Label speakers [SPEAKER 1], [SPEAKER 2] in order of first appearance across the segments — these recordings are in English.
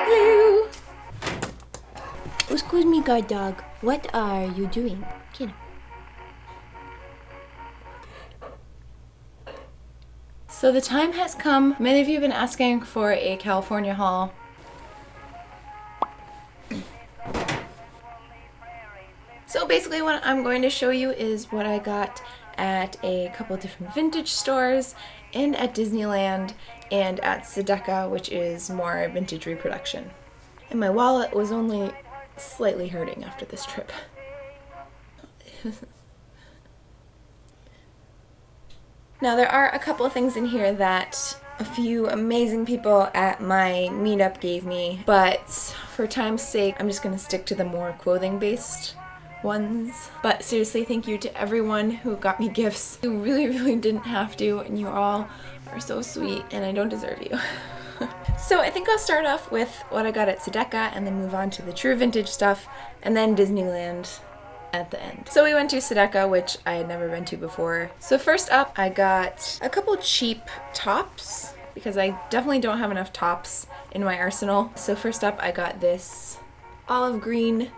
[SPEAKER 1] Hello! Excuse me, guard dog. What are you doing? Kid. So the time has come. Many of you have been asking for a California haul. So basically what I'm going to show you is what I got at a couple different vintage stores and at Disneyland and at Sidecca, which is more vintage reproduction. And my wallet was only slightly hurting after this trip. Now there are a couple of things in here that a few amazing people at my meetup gave me, but for time's sake I'm just going to stick to the more clothing based ones. But seriously, thank you to everyone who got me gifts. You really didn't have to, and you all are so sweet and I don't deserve you. So I think I'll start off with what I got at Sidecca and then move on to the true vintage stuff and then Disneyland at the end. So we went to Sidecca, which I had never been to before. So first up, I got a couple cheap tops because I definitely don't have enough tops in my arsenal. So first up, I got this olive green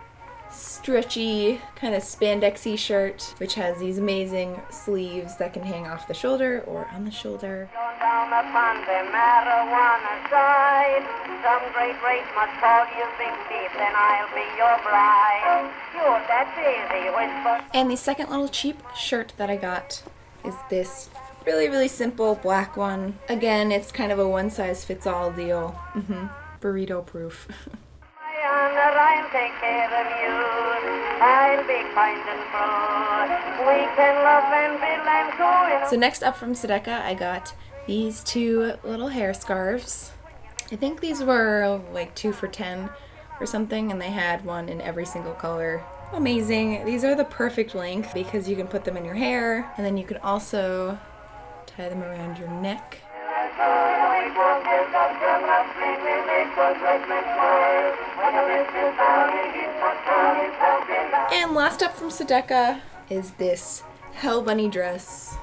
[SPEAKER 1] stretchy kind of spandexy shirt, which has these amazing sleeves that can hang off the shoulder or on the shoulder.
[SPEAKER 2] Down upon the marijuana side, some great must call you big thief, then I'll be your bride. You're that daisy whisper.
[SPEAKER 1] And the second little cheap shirt that I got is this really simple black one. Again, it's kind of a one-size-fits-all deal. Burrito proof.
[SPEAKER 2] I'll take care of you. I'll be kind and true. We can love and build and go.
[SPEAKER 1] So next up from Sidecca, I got these two little hair scarves. I think these were like 2 for $10 or something, and they had one in every single color. Amazing. These are the perfect length because you can put them in your hair, and then you can also tie them around your neck. And last up from Sidecca is this Hell Bunny dress.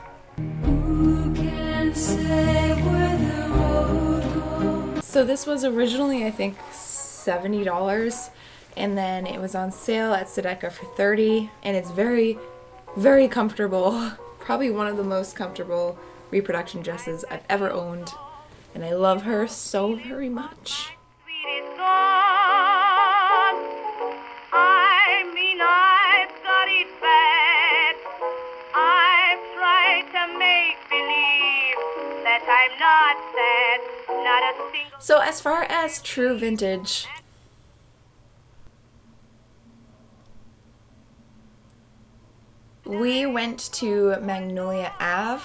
[SPEAKER 1] So this was originally, I think, $70, and then it was on sale at Sidecca for $30, and it's very comfortable. Probably one of the most comfortable reproduction dresses I've ever owned, and I love her so very much.
[SPEAKER 2] I'm not sad, not a single.
[SPEAKER 1] So as far as true vintage, we went to Magnolia Ave,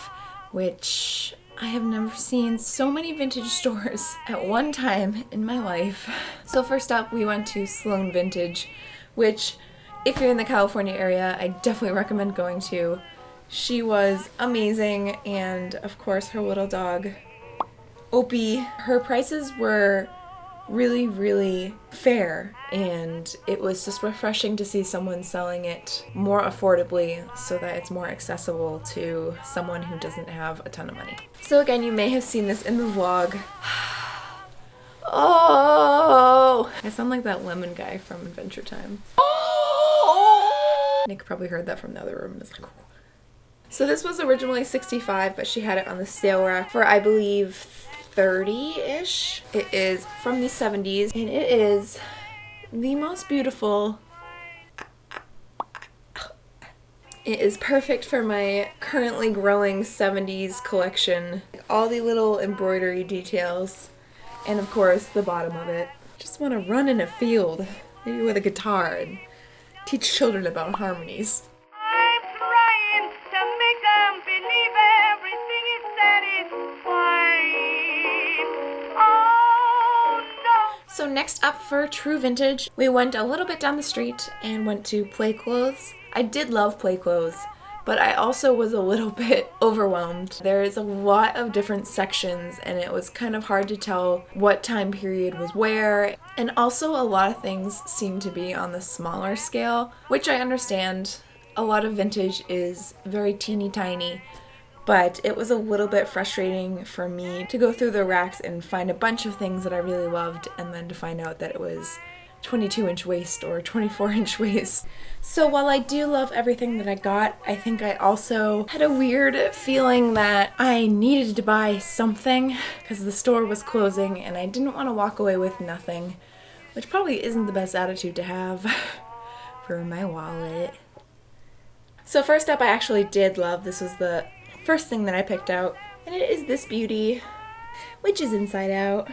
[SPEAKER 1] which I have never seen so many vintage stores at one time in my life. So first up, we went to Slone Vintage, which if you're in the California area, I definitely recommend going to. She was amazing, and of course her little dog, Opie. Her prices were really fair, and it was just refreshing to see someone selling it more affordably so that it's more accessible to someone who doesn't have a ton of money. So again, you may have seen this in the vlog. Oh! I sound like that lemon guy from Adventure Time. Oh! Nick probably heard that from the other room and is like, oh. So this was originally $65, but she had it on the sale rack for, I believe, $30-ish. It is from the 70s, and it is the most beautiful. It is perfect for my currently growing 70s collection. All the little embroidery details, and of course the bottom of it. Just want to run in a field, maybe with a guitar, and teach children about harmonies. So next up for true vintage, we went a little bit down the street and went to Playclothes. I did love Playclothes, but I also was a little bit overwhelmed. There's a lot of different sections, and it was kind of hard to tell what time period was where. And also a lot of things seem to be on the smaller scale, which I understand. A lot of vintage is very teeny tiny, but it was a little bit frustrating for me to go through the racks and find a bunch of things that I really loved and then to find out that it was 22-inch waist or 24-inch waist. So while I do love everything that I got, I think I also had a weird feeling that I needed to buy something because the store was closing and I didn't want to walk away with nothing, which probably isn't the best attitude to have for my wallet. So first up, I actually did love, this was the first thing that I picked out, and it is this beauty, which is inside out.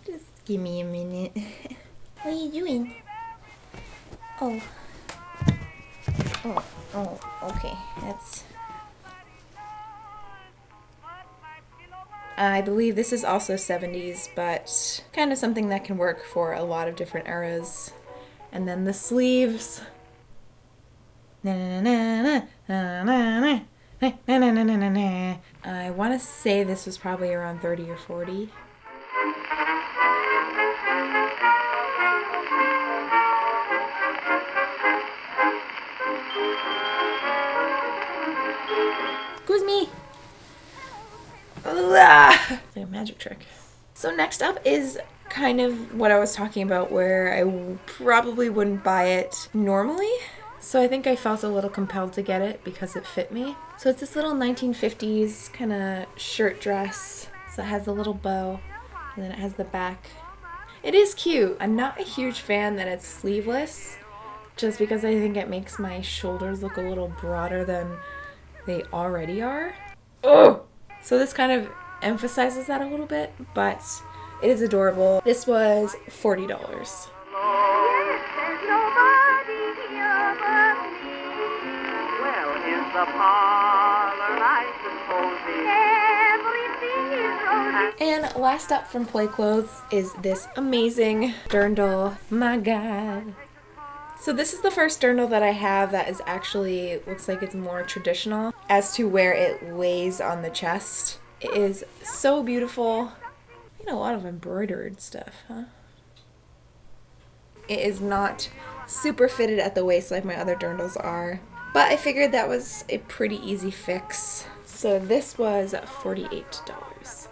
[SPEAKER 1] Just give me a minute. What are you doing? Oh, okay, that's... I believe this is also 70s, but kind of something that can work for a lot of different eras. And then the sleeves. I want to say this was probably around 30 or 40. Excuse me. Like a magic trick. So next up is kind of what I was talking about where I probably wouldn't buy it normally. So I think I felt a little compelled to get it because it fit me. So it's this little 1950s kind of shirt dress. So it has a little bow and then it has the back. It is cute. I'm not a huge fan that it's sleeveless just because I think it makes my shoulders look a little broader than they already are. Oh! So this kind of emphasizes that a little bit, but it is adorable. This was $40. And last up from Playclothes is this amazing dirndl. My God. So this is the first dirndl that I have that is actually, looks like it's more traditional as to where it lays on the chest. It is so beautiful. A lot of embroidered stuff, huh? It is not super fitted at the waist like my other dirndls are, but I figured that was a pretty easy fix. So this was $48,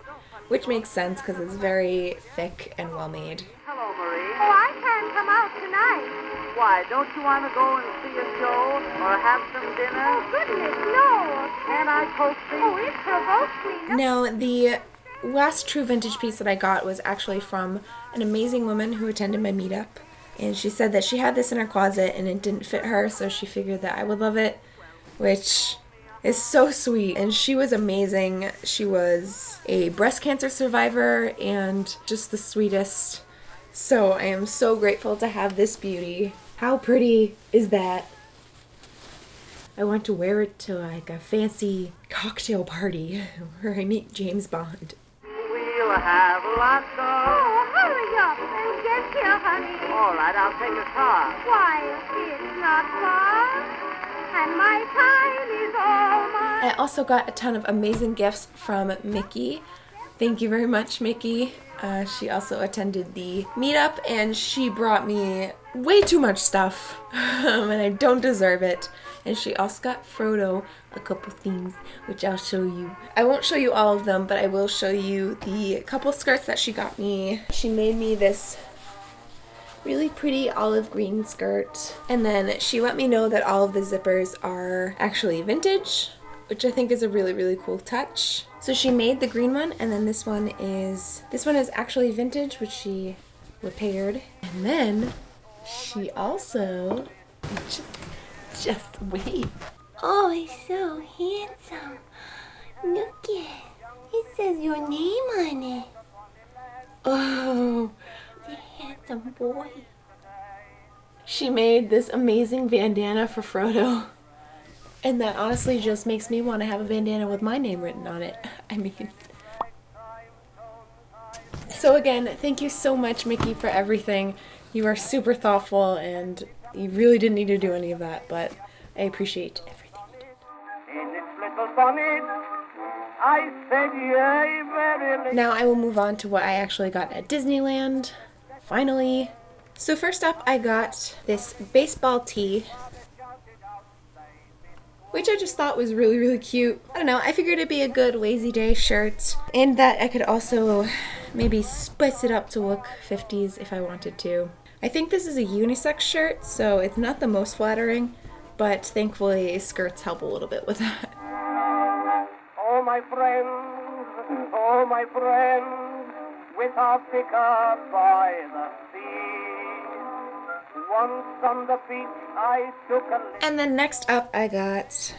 [SPEAKER 1] which makes sense because it's very thick and well made.
[SPEAKER 2] Hello, Marie. Oh, I can't come out tonight. Why, don't you want to go and see a show or have some dinner? Oh, goodness, no. Can I coax you? Oh, it provokes me.
[SPEAKER 1] Now, the last true vintage piece that I got was actually from an amazing woman who attended my meetup. And she said that she had this in her closet and it didn't fit her, so she figured that I would love it, which is so sweet. And she was amazing. She was a breast cancer survivor and just the sweetest. So I am so grateful to have this beauty. How pretty is that? I want to wear it to like a fancy cocktail party where I meet James Bond.
[SPEAKER 2] We'll have lots of... Oh, hurry up and get here, honey. All right, I'll take a car. Why, it's not far, and my time is almost...
[SPEAKER 1] I also got a ton of amazing gifts from Mickey. Thank you very much, Mickey. She also attended the meetup, and she brought me way too much stuff, and I don't deserve it. And she also got Frodo a couple things, which I'll show you. I won't show you all of them, but I will show you the couple skirts that she got me. She made me this really pretty olive green skirt, and then she let me know that all of the zippers are actually vintage, which I think is a really, really cool touch. So she made the green one, and then this one is actually vintage, which she repaired. And then she also, just wait. Oh, he's so handsome. Look at it. It says your name on it. Oh, the handsome boy. She made this amazing bandana for Frodo. And that honestly just makes me want to have a bandana with my name written on it. I mean... So again, thank you so much, Mickey, for everything. You are super thoughtful, and you really didn't need to do any of that, but I appreciate everything you did.
[SPEAKER 2] In its little bonnet, I said, yea, verily.
[SPEAKER 1] Now I will move on to what I actually got at Disneyland, finally. So first up, I got this baseball tee. which I just thought was really, really cute. I don't know, I figured it'd be a good lazy day shirt, and that I could also maybe spice it up to look 50s if I wanted to. I think this is a unisex shirt, so it's not the most flattering, but thankfully skirts help a little bit with that.
[SPEAKER 2] Oh my friends, with our pickup by the sea. Once on the beach I took a...
[SPEAKER 1] And then next up I got...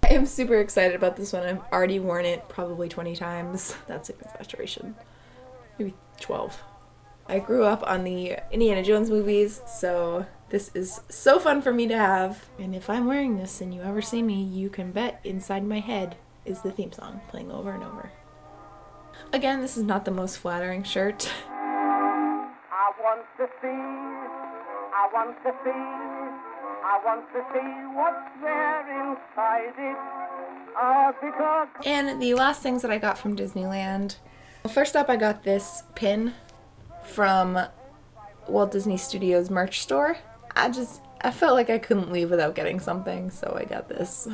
[SPEAKER 1] I am super excited about this one. I've already worn it probably 20 times. That's an exaggeration. Maybe 12. I grew up on the Indiana Jones movies, so this is so fun for me to have. And if I'm wearing this and you ever see me, you can bet Inside My Head is the theme song playing over and over. Again, this is not the most flattering shirt.
[SPEAKER 2] I want to see what's there inside it. Because...
[SPEAKER 1] And the last things that I got from Disneyland. Well, first up, I got this pin from Walt Disney Studios merch store. I felt like I couldn't leave without getting something, so I got this.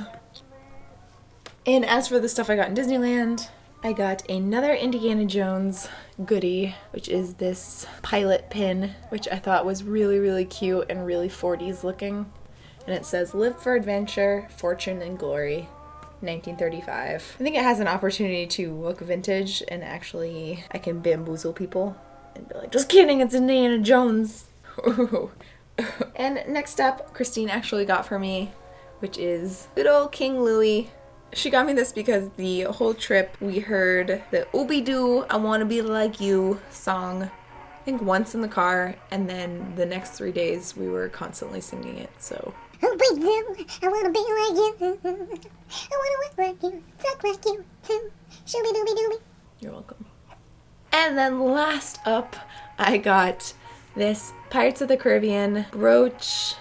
[SPEAKER 1] And as for the stuff I got in Disneyland, I got another Indiana Jones goodie, which is this pilot pin, which I thought was really, really cute and really 40s looking. And it says, "Live for adventure, fortune, and glory, 1935. I think it has an opportunity to look vintage, and actually I can bamboozle people and be like, just kidding, it's Indiana Jones. And next up, Christine actually got for me, which is good old King Louie. She got me this because the whole trip we heard the Ooby-Doo, I Wanna Be Like You song, I think once in the car, and then the next 3 days we were constantly singing it, so.
[SPEAKER 3] Ooby-Doo, I wanna be like you. I wanna walk like you, talk like you too. Shooby-dooby-dooby.
[SPEAKER 1] You're welcome. And then last up, I got this Pirates of the Caribbean brooch.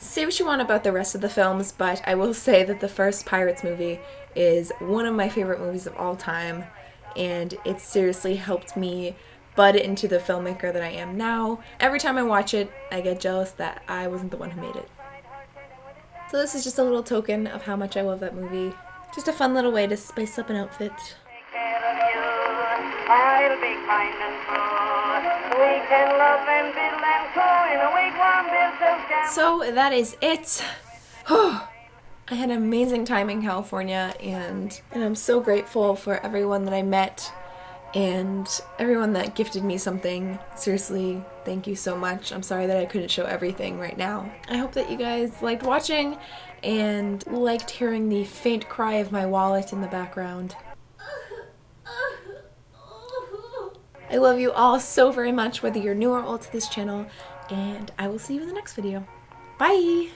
[SPEAKER 1] Say what you want about the rest of the films, but I will say that the first Pirates movie is one of my favorite movies of all time, and it seriously helped me bud into the filmmaker that I am now. Every time I watch it, I get jealous that I wasn't the one who made it. So this is just a little token of how much I love that movie. Just a fun little way to spice up an outfit.
[SPEAKER 2] I'll be kind and good. We can love and build and go in a wigwam built of jam.
[SPEAKER 1] So that is it. I had an amazing time in California, and I'm so grateful for everyone that I met and everyone that gifted me something. Seriously, thank you so much. I'm sorry that I couldn't show everything right now. I hope that you guys liked watching and liked hearing the faint cry of my wallet in the background. I love you all so very much, whether you're new or old to this channel, and I will see you in the next video. Bye!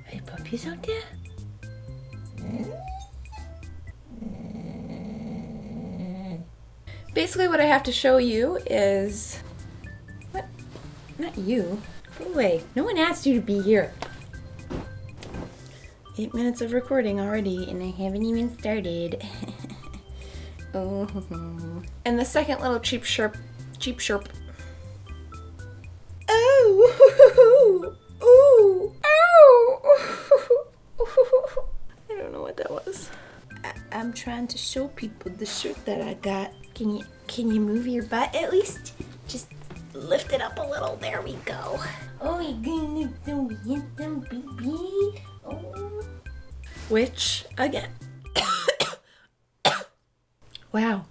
[SPEAKER 1] Hey, puppies out there? Basically what I have to show you is... What? Not you. Go away. No one asked you to be here. 8 minutes of recording already, and I haven't even started. Oh. And the second little cheap sherp. Oh. Ooh. Oh. I don't know what that was. I'm trying to show people the shirt that I got. Can you move your butt at least? Just lift it up a little. There we go. Oh, you're gonna look so handsome, baby. Oh. Which, again. Wow.